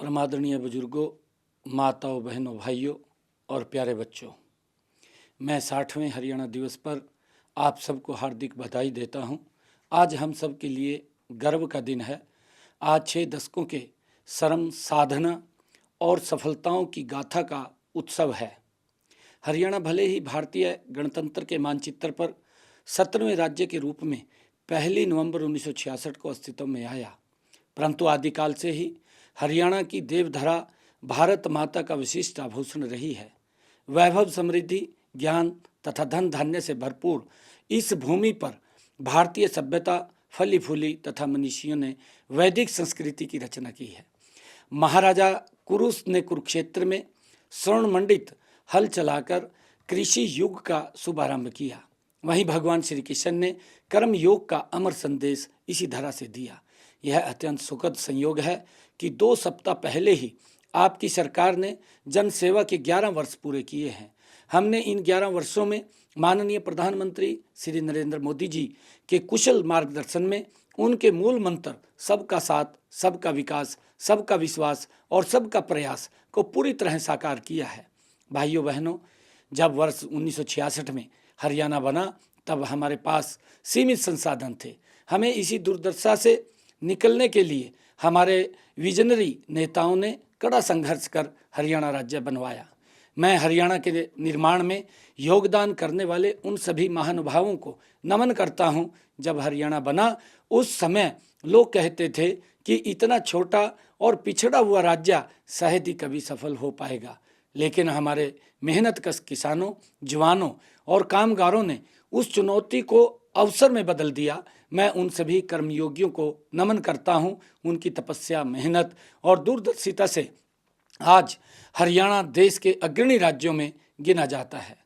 परमादरणीय बुजुर्गों, माताओं, बहनों, भाइयों और प्यारे बच्चों, मैं 60वें हरियाणा दिवस पर आप सबको हार्दिक बधाई देता हूं। आज हम सब के लिए गर्व का दिन है। आज 6 दशकों के श्रम, साधना और सफलताओं की गाथा का उत्सव है। हरियाणा भले ही भारतीय गणतंत्र के मानचित्र पर 17वें राज्य के रूप में 1 नवंबर 1966 को अस्तित्व में आया, परंतु आदिकाल से ही हरियाणा की देवधरा भारत माता का विशिष्ट आभूषण रही है। वैभव, समृद्धि, ज्ञान तथा धन धान्य से भरपूर इस भूमि पर भारतीय सभ्यता फली फूली तथा मनीषियों ने वैदिक संस्कृति की रचना की है। महाराजा कुरुस ने कुरुक्षेत्र में स्वर्ण मंडित हल चलाकर कृषि युग का शुभारंभ किया। वहीं भगवान श्री कृष्ण ने कर्म योग का अमर संदेश इसी धरा से दिया। यह अत्यंत सुखद संयोग है कि 2 सप्ताह पहले ही आपकी सरकार ने जन सेवा के 11 वर्ष पूरे किए हैं। हमने इन 11 वर्षों में माननीय प्रधानमंत्री श्री नरेंद्र मोदी जी के कुशल मार्गदर्शन में उनके मूल मंत्र सबका साथ, सबका विकास, सबका विश्वास और सबका प्रयास को पूरी तरह साकार किया है। भाइयों बहनों, जब वर्ष 1966 में हरियाणा बना तब हमारे पास सीमित संसाधन थे। हमें इसी दुर्दशा से निकलने के लिए हमारे विजनरी नेताओं ने कड़ा संघर्ष कर हरियाणा राज्य बनवाया। मैं हरियाणा के निर्माण में योगदान करने वाले उन सभी महानुभावों को नमन करता हूं। जब हरियाणा बना उस समय लोग कहते थे कि इतना छोटा और पिछड़ा हुआ राज्य शायद ही कभी सफल हो पाएगा, लेकिन हमारे मेहनतकश किसानों, जवानों और कामगारों ने उस चुनौती को अवसर में बदल दिया। मैं उन सभी कर्मयोगियों को नमन करता हूं। उनकी तपस्या, मेहनत और दूरदर्शिता से आज हरियाणा देश के अग्रणी राज्यों में गिना जाता है।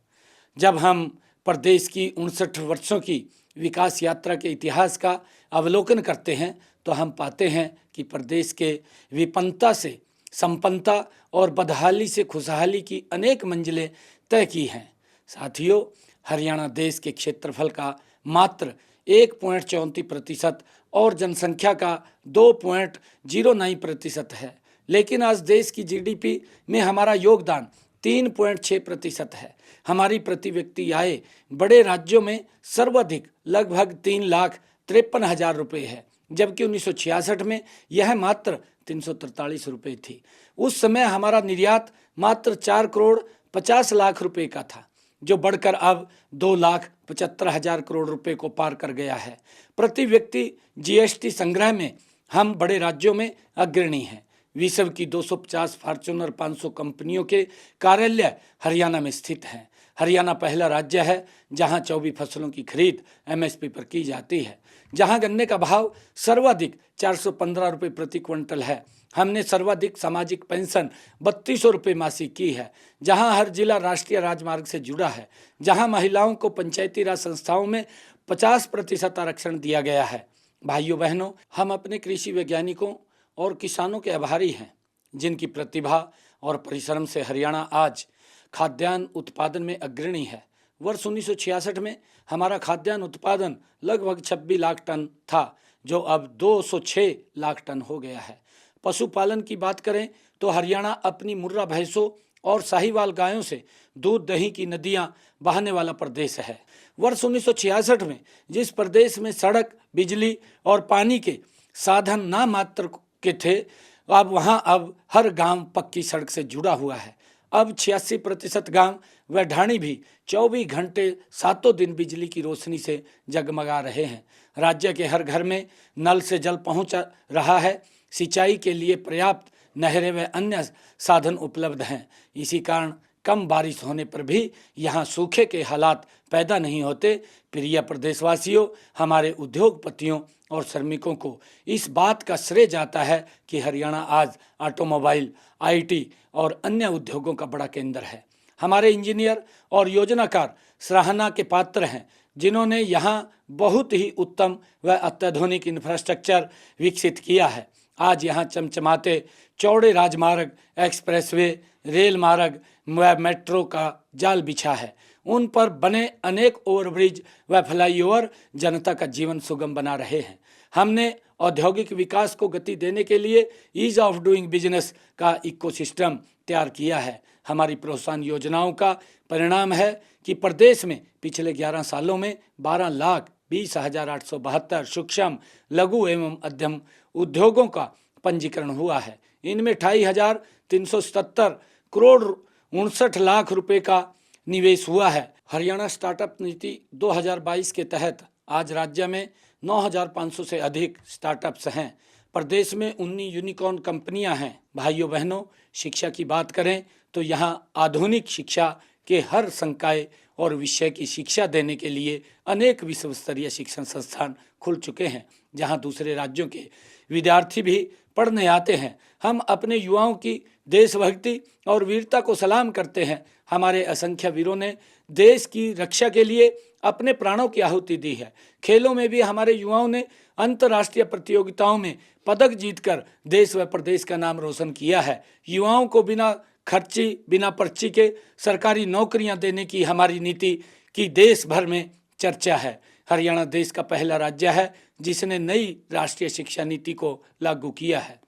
जब हम प्रदेश की 59 वर्षों की विकास यात्रा के इतिहास का अवलोकन करते हैं तो हम पाते हैं कि प्रदेश के विपन्नता से संपन्नता और बदहाली से खुशहाली की अनेक मंजिलें तय की हैं। साथियों, हरियाणा देश के क्षेत्रफल का मात्र 1.34% और जनसंख्या का 2.09% है, लेकिन आज देश की जीडीपी में हमारा योगदान 3.6% है। हमारी प्रति व्यक्ति आय बड़े राज्यों में सर्वाधिक लगभग 3,53,000 रुपये है, जबकि 1966 में यह मात्र 343 रुपये थी। उस समय हमारा निर्यात मात्र 4,50,00,000 रुपये का था, जो बढ़कर अब 2,75,000 करोड़ रुपए को पार कर गया है। प्रति व्यक्ति जीएसटी संग्रह में हम बड़े राज्यों में अग्रणी हैं। विश्व की 250 फॉर्च्यूनर 500 कंपनियों के कार्यालय हरियाणा में स्थित हैं। हरियाणा पहला राज्य है जहां 24 फसलों की खरीद एमएसपी पर की जाती है, जहां गन्ने का भाव सर्वाधिक 415 रुपये प्रति क्विंटल है। हमने सर्वाधिक सामाजिक पेंशन 3200 रुपये मासिक की है, जहां हर जिला राष्ट्रीय राजमार्ग से जुड़ा है, जहां महिलाओं को पंचायती राज संस्थाओं में 50% आरक्षण दिया गया है। भाइयों बहनों, हम अपने कृषि वैज्ञानिकों और किसानों के आभारी हैं, जिनकी प्रतिभा और परिश्रम से हरियाणा आज खाद्यान्न उत्पादन में अग्रणी है। वर्ष 1966 में हमारा खाद्यान्न उत्पादन लगभग 26 लाख टन था, जो अब 206 लाख टन हो गया है। पशुपालन की बात करें तो हरियाणा अपनी मुर्रा भैंसों और साहिवाल गायों से दूध दही की नदियां बहाने वाला प्रदेश है। वर्ष 1966 में जिस प्रदेश में सड़क, बिजली और पानी के साधन ना मात्र के थे, अब हर गांव पक्की सड़क से जुड़ा हुआ है। अब 86% गांव व ढाणी भी 24 घंटे 7 दिन बिजली की रोशनी से जगमगा रहे हैं। राज्य के हर घर में नल से जल पहुंच रहा है। सिंचाई के लिए पर्याप्त नहरें व अन्य साधन उपलब्ध हैं। इसी कारण कम बारिश होने पर भी यहाँ सूखे के हालात पैदा नहीं होते। प्रिय प्रदेशवासियों, हमारे उद्योगपतियों और श्रमिकों को इस बात का श्रेय जाता है कि हरियाणा आज ऑटोमोबाइल, आईटी और अन्य उद्योगों का बड़ा केंद्र है। हमारे इंजीनियर और योजनाकार सराहना के पात्र हैं, जिन्होंने यहाँ बहुत ही उत्तम व अत्याधुनिक इंफ्रास्ट्रक्चर विकसित किया है। आज यहाँ चमचमाते चौड़े राजमार्ग, एक्सप्रेसवे, रेल मार्ग व मेट्रो का जाल बिछा है। उन पर बने अनेक ओवरब्रिज व फ्लाईओवर जनता का जीवन सुगम बना रहे हैं। हमने औद्योगिक विकास को गति देने के लिए ईज ऑफ डूइंग बिजनेस का इकोसिस्टम तैयार किया है। हमारी प्रोत्साहन योजनाओं का परिणाम है कि प्रदेश में पिछले 11 सालों में 12,20,872 सूक्ष्म, लघु एवं मध्यम उद्योगों का पंजीकरण हुआ है। इनमें 28,377 करोड़ 59 लाख रुपए का निवेश हुआ है। हरियाणा स्टार्टअप नीति 2022 के तहत आज राज्य में 9,500 से अधिक स्टार्टअप्स हैं। प्रदेश में 19 यूनिकॉर्न कंपनियां हैं। भाइयों बहनों, शिक्षा की बात करें तो यहाँ आधुनिक शिक्षा के हर संकाय और विषय की शिक्षा देने के लिए अनेक विश्व स्तरीय शिक्षण संस्थान खुल चुके हैं, जहाँ दूसरे राज्यों के विद्यार्थी भी पढ़ने आते हैं। हम अपने युवाओं की देशभक्ति और वीरता को सलाम करते हैं। हमारे असंख्य वीरों ने देश की रक्षा के लिए अपने प्राणों की आहुति दी है। खेलों में भी हमारे युवाओं ने अंतर्राष्ट्रीय प्रतियोगिताओं में पदक जीतकर देश व प्रदेश का नाम रोशन किया है। युवाओं को बिना खर्ची, बिना पर्ची के सरकारी नौकरियां देने की हमारी नीति की देश भर में चर्चा है। हरियाणा देश का पहला राज्य है जिसने नई राष्ट्रीय शिक्षा नीति को लागू किया है।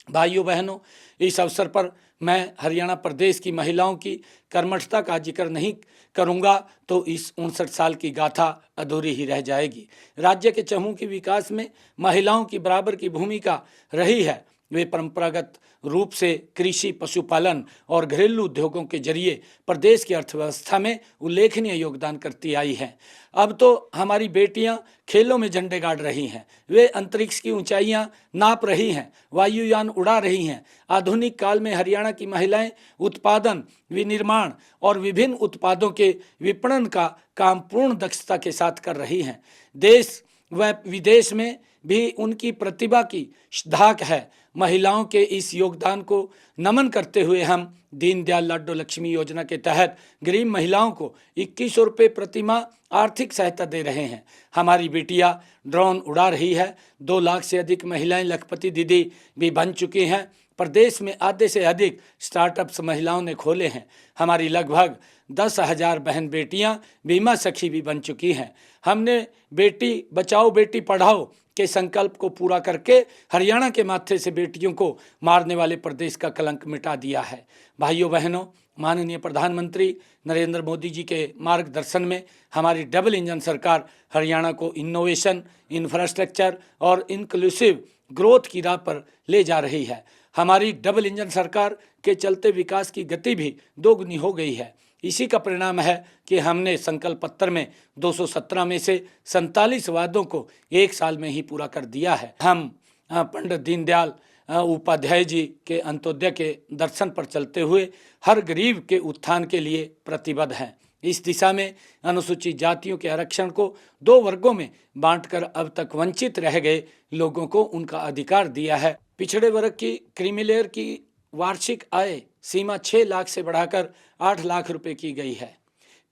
भाइयों बहनों, इस अवसर पर मैं हरियाणा प्रदेश की महिलाओं की कर्मठता का जिक्र नहीं करूंगा तो इस 59 साल की गाथा अधूरी ही रह जाएगी। राज्य के चहुमुखी विकास में महिलाओं की बराबर की भूमिका रही है। वे परंपरागत रूप से कृषि, पशुपालन और घरेलू उद्योगों के जरिए प्रदेश की अर्थव्यवस्था में उल्लेखनीय योगदान करती आई हैं। अब तो हमारी बेटियां खेलों में झंडे गाड़ रही हैं। वे अंतरिक्ष की ऊंचाइयां नाप रही हैं, वायुयान उड़ा रही हैं। आधुनिक काल में हरियाणा की महिलाएं उत्पादन, विनिर्माण और विभिन्न उत्पादों के विपणन का काम पूर्ण दक्षता के साथ कर रही हैं। देश व विदेश में भी उनकी प्रतिभा की धाक है। महिलाओं के इस योगदान को नमन करते हुए हम दीनदयाल लाडो लक्ष्मी योजना के तहत गरीब महिलाओं को 2100 रुपये प्रतिमाह आर्थिक सहायता दे रहे हैं। हमारी बेटियां ड्रोन उड़ा रही है। 2 लाख से अधिक महिलाएं लखपति दीदी भी बन चुकी हैं। प्रदेश में आधे से अधिक स्टार्टअप्स महिलाओं ने खोले हैं। हमारी लगभग 10,000 बहन बेटियां बीमा सखी भी बन चुकी हैं। हमने बेटी बचाओ बेटी पढ़ाओ के संकल्प को पूरा करके हरियाणा के माथे से बेटियों को मारने वाले प्रदेश का कलंक मिटा दिया है। भाइयों बहनों, माननीय प्रधानमंत्री नरेंद्र मोदी जी के मार्गदर्शन में हमारी डबल इंजन सरकार हरियाणा को इनोवेशन, इंफ्रास्ट्रक्चर और इंक्लूसिव ग्रोथ की राह पर ले जा रही है। हमारी डबल इंजन सरकार के चलते विकास की गति भी दोगुनी हो गई है। इसी का परिणाम है कि हमने संकल्प पत्र में 217 में से 47 वादों को 1 साल में ही पूरा कर दिया है। हम पंडित दीनदयाल उपाध्याय जी के अंत्योदय के दर्शन पर चलते हुए हर गरीब के उत्थान के लिए प्रतिबद्ध हैं। इस दिशा में अनुसूचित जातियों के आरक्षण को 2 वर्गों में बांटकर अब तक वंचित रह गए लोगों को उनका अधिकार दिया है। पिछड़े वर्ग की क्रीमिलेयर की वार्षिक आय सीमा 6 लाख से बढ़ाकर 8 लाख रुपए की गई है।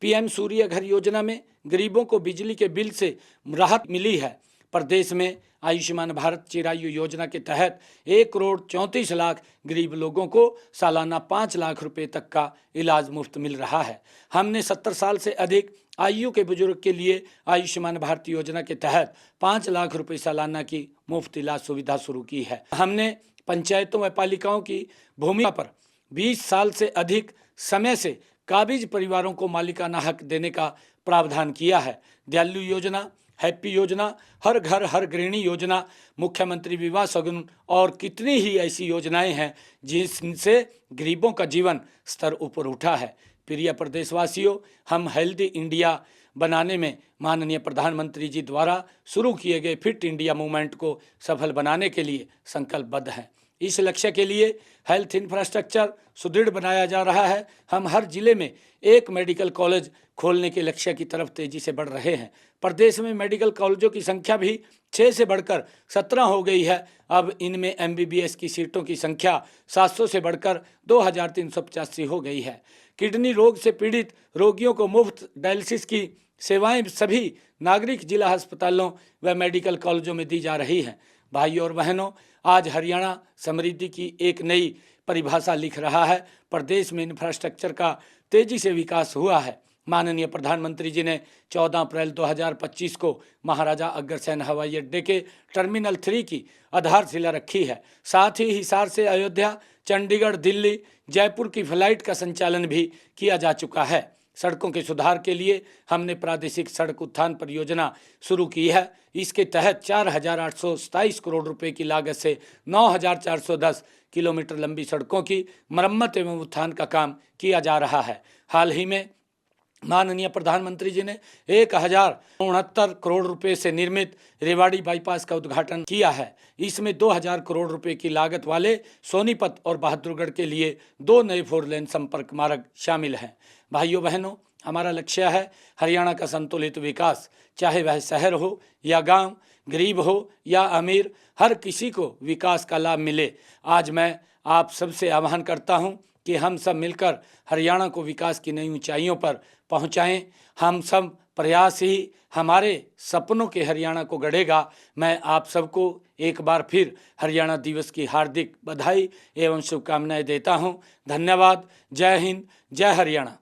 पीएम सूर्य घर योजना में गरीबों को बिजली के बिल से राहत मिली है। प्रदेश में आयुष्मान भारत चिरायु योजना के तहत 1,34,00,000 गरीब लोगों को सालाना 5 लाख रुपए तक का इलाज मुफ्त मिल रहा है। हमने 70 साल से अधिक आयु के बुजुर्ग के लिए आयुष्मान भारत योजना के तहत 5 लाख रुपए सालाना की मुफ्त इलाज सुविधा शुरू की है। हमने पंचायतों व पालिकाओं की भूमि पर 20 साल से अधिक समय से काबिज परिवारों को मालिकाना हक देने का प्रावधान किया है। दयालु योजना, हैप्पी योजना, हर घर हर गृहिणी योजना, मुख्यमंत्री विवाह सगुन और कितनी ही ऐसी योजनाएं हैं जिनसे गरीबों का जीवन स्तर ऊपर उठा है। प्रिय प्रदेशवासियों, हम हेल्दी इंडिया बनाने में माननीय प्रधानमंत्री जी द्वारा शुरू किए गए फिट इंडिया मूवमेंट को सफल बनाने के लिए संकल्पबद्ध हैं। इस लक्ष्य के लिए हेल्थ इंफ्रास्ट्रक्चर सुदृढ़ बनाया जा रहा है। हम हर जिले में एक मेडिकल कॉलेज खोलने के लक्ष्य की तरफ तेजी से बढ़ रहे हैं। प्रदेश में मेडिकल कॉलेजों की संख्या भी 6 से बढ़कर 17 हो गई है। अब इनमें MBBS की सीटों की संख्या 700 से बढ़कर 2,385 हो गई है। किडनी रोग से पीड़ित रोगियों को मुफ्त डायलिसिस की सेवाएं सभी नागरिक जिला अस्पतालों व मेडिकल कॉलेजों में दी जा रही हैं। भाइयों और बहनों, आज हरियाणा समृद्धि की एक नई परिभाषा लिख रहा है। प्रदेश में इंफ्रास्ट्रक्चर का तेजी से विकास हुआ है। माननीय प्रधानमंत्री जी ने 14 अप्रैल 2025 को महाराजा अग्रसेन हवाई अड्डे के टर्मिनल 3 की आधारशिला रखी है। साथ ही हिसार से अयोध्या, चंडीगढ़, दिल्ली, जयपुर की फ्लाइट का संचालन भी किया जा चुका है। सड़कों के सुधार के लिए हमने प्रादेशिक सड़क उत्थान परियोजना शुरू की है। इसके तहत 4,827 करोड़ रुपए की लागत से 9,410 किलोमीटर लंबी सड़कों की मरम्मत एवं उत्थान का काम किया जा रहा है। हाल ही में माननीय प्रधानमंत्री जी ने 1,069 करोड़ रुपए से निर्मित रेवाड़ी बाईपास का उद्घाटन किया है। इसमें 2,000 करोड़ रुपए की लागत वाले सोनीपत और बहादुरगढ़ के लिए 2 नए 4 लेन संपर्क मार्ग शामिल हैं। भाइयों बहनों, हमारा लक्ष्य है हरियाणा का संतुलित विकास, चाहे वह शहर हो या गांव, गरीब हो या अमीर, हर किसी को विकास का लाभ मिले। आज मैं आप सबसे आह्वान करता हूं कि हम सब मिलकर हरियाणा को विकास की नई ऊंचाइयों पर पहुंचाएं। हम सब प्रयास ही हमारे सपनों के हरियाणा को गढ़ेगा। मैं आप सबको एक बार फिर हरियाणा दिवस की हार्दिक बधाई एवं शुभकामनाएं देता हूं। धन्यवाद। जय हिंद, जय हरियाणा।